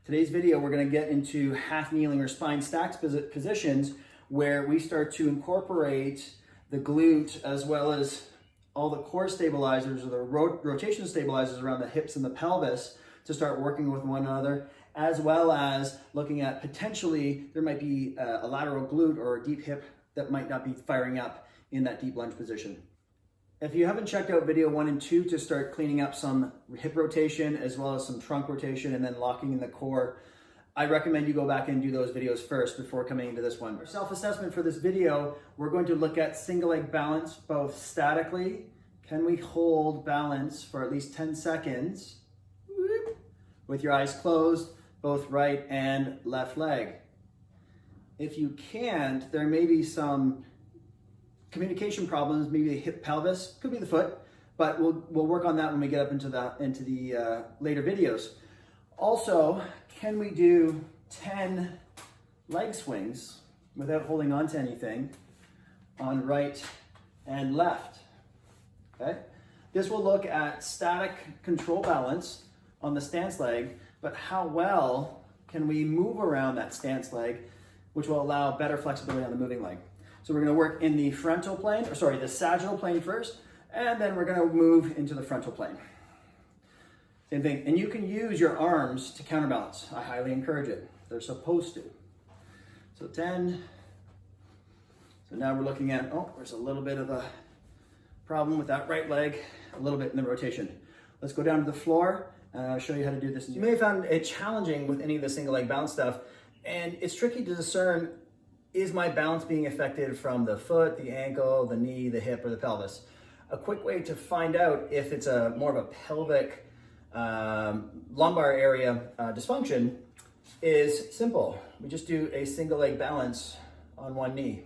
Today's video, we're going to get into half kneeling or spine stacked positions where we start to incorporate the glute as well as all the core stabilizers or the rotation stabilizers around the hips and the pelvis to start working with one another, as well as looking at potentially there might be a lateral glute or a deep hip that might not be firing up in that deep lunge position. If you haven't checked out video 1 and 2 to start cleaning up some hip rotation as well as some trunk rotation and then locking in the core, I recommend you go back and do those videos first before coming into this one. For self-assessment for this video, we're going to look at single leg balance, both statically. Can we hold balance for at least 10 seconds with your eyes closed, both right and left leg? If you can't, there may be some communication problems, maybe the hip pelvis, could be the foot, but we'll work on that when we get up into the later videos. Also, can we do 10 leg swings without holding on to anything on right and left? Okay. This will look at static control balance on the stance leg, but how well can we move around that stance leg, which will allow better flexibility on the moving leg. So we're going to work in the frontal plane, the sagittal plane first, and then we're going to move into the frontal plane. Same thing. And you can use your arms to counterbalance. I highly encourage it. They're supposed to. So 10. So now we're looking at, there's a little bit of a problem with that right leg, a little bit in the rotation. Let's go down to the floor and I'll show you how to do this. You may have found it challenging with any of the single leg balance stuff, and it's tricky to discern, is my balance being affected from the foot, the ankle, the knee, the hip, or the pelvis? A quick way to find out if it's more of a pelvic lumbar area dysfunction is simple. We just do a single leg balance on one knee.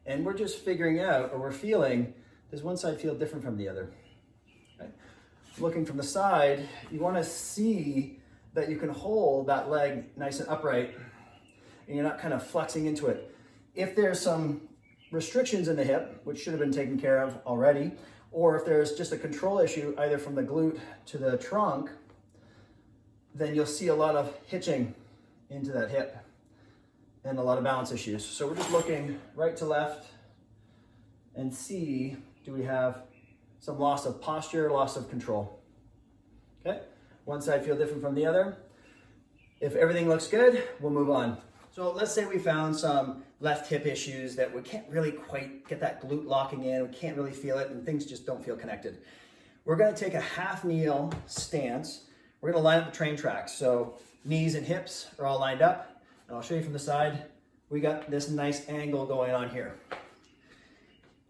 And we're just figuring out, or we're feeling, does one side feel different from the other? Okay. Looking from the side, you want to see that you can hold that leg nice and upright and you're not kind of flexing into it. If there's some restrictions in the hip, which should have been taken care of already, or if there's just a control issue, either from the glute to the trunk, then you'll see a lot of hitching into that hip and a lot of balance issues. So we're just looking right to left and see, do we have some loss of posture, loss of control? Okay, one side feel different from the other. If everything looks good, we'll move on. So let's say we found some left hip issues that we can't really quite get that glute locking in, we can't really feel it, and things just don't feel connected. We're gonna take a half kneel stance. We're gonna line up the train tracks. So knees and hips are all lined up. And I'll show you from the side. We got this nice angle going on here.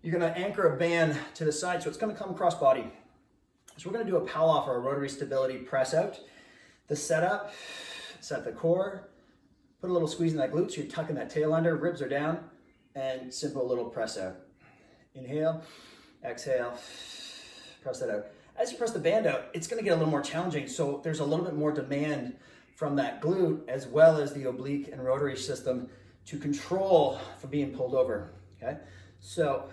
You're gonna anchor a band to the side, so it's gonna come cross body. So we're gonna do a pal off or a rotary stability press out. The setup, set the core, put a little squeeze in that glute, so you're tucking that tail under, ribs are down, and simple little press out. Inhale, exhale, press that out. As you press the band out, it's gonna get a little more challenging, so there's a little bit more demand from that glute as well as the oblique and rotary system to control from being pulled over, okay? So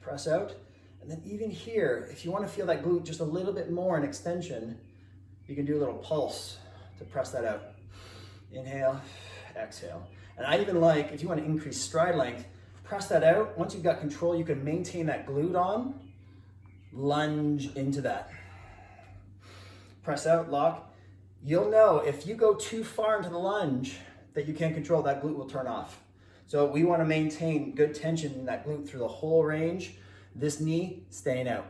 press out, and then even here, if you wanna feel that glute just a little bit more in extension, you can do a little pulse to press that out. Inhale, exhale. And I even like, if you want to increase stride length, press that out. Once you've got control, you can maintain that glute on, lunge into that. Press out, lock. You'll know if you go too far into the lunge that you can't control, that glute will turn off. So we want to maintain good tension in that glute through the whole range. This knee staying out.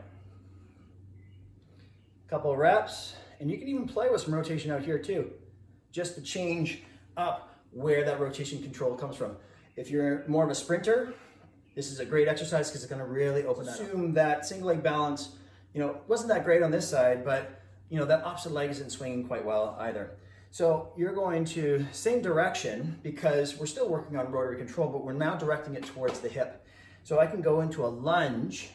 Couple of reps, and you can even play with some rotation out here too, just to change up where that rotation control comes from. If you're more of a sprinter, this is a great exercise because it's going to really open that up. Assume that single leg balance, wasn't that great on this side, but that opposite leg isn't swinging quite well either. So you're going to same direction because we're still working on rotary control, but we're now directing it towards the hip. So I can go into a lunge,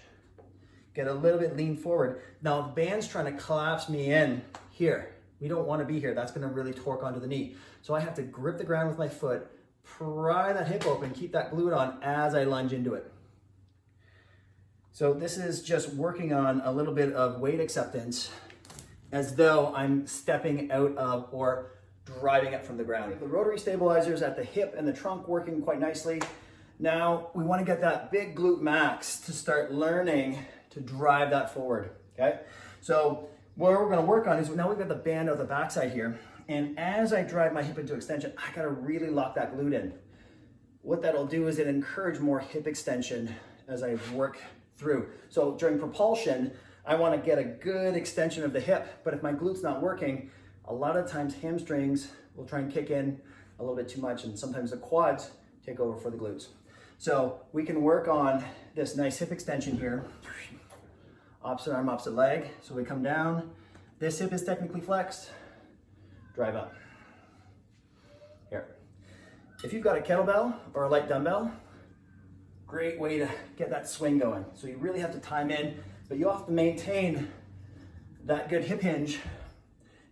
get a little bit lean forward. Now the band's trying to collapse me in here. We don't want to be here. That's going to really torque onto the knee. So I have to grip the ground with my foot, pry that hip open, keep that glute on as I lunge into it. So this is just working on a little bit of weight acceptance as though I'm stepping out of or driving it from the ground. The rotary stabilizers at the hip and the trunk working quite nicely. Now we want to get that big glute max to start learning to drive that forward, okay? So what we're going to work on is now we've got the band out the backside here, and as I drive my hip into extension, I got to really lock that glute in. What that'll do is it encourage more hip extension as I work through. So during propulsion, I want to get a good extension of the hip, but if my glute's not working, a lot of times hamstrings will try and kick in a little bit too much, and sometimes the quads take over for the glutes. So we can work on this nice hip extension here. Opposite arm, opposite leg. So we come down, this hip is technically flexed, drive up. Here. If you've got a kettlebell or a light dumbbell, great way to get that swing going. So you really have to time in, but you have to maintain that good hip hinge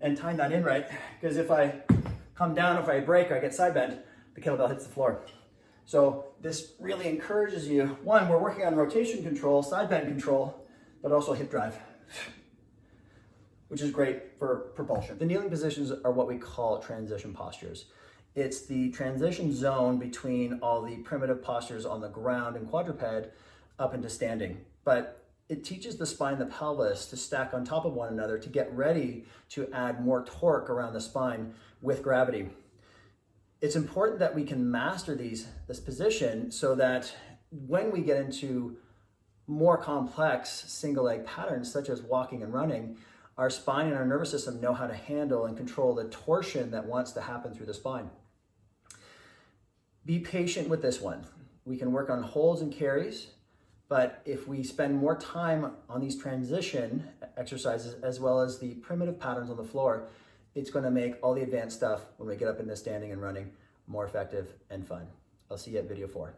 and time that in right, because if I come down, if I break or I get side bend, the kettlebell hits the floor. So this really encourages you. One, we're working on rotation control, side bend control, but also hip drive, which is great for propulsion. The kneeling positions are what we call transition postures. It's the transition zone between all the primitive postures on the ground and quadruped up into standing. But it teaches the spine and the pelvis to stack on top of one another to get ready to add more torque around the spine with gravity. It's important that we can master this position so that when we get into more complex single leg patterns, such as walking and running, our spine and our nervous system know how to handle and control the torsion that wants to happen through the spine. Be patient with this one. We can work on holds and carries, but if we spend more time on these transition exercises as well as the primitive patterns on the floor, it's going to make all the advanced stuff when we get up into standing and running more effective and fun. I'll see you at video 4.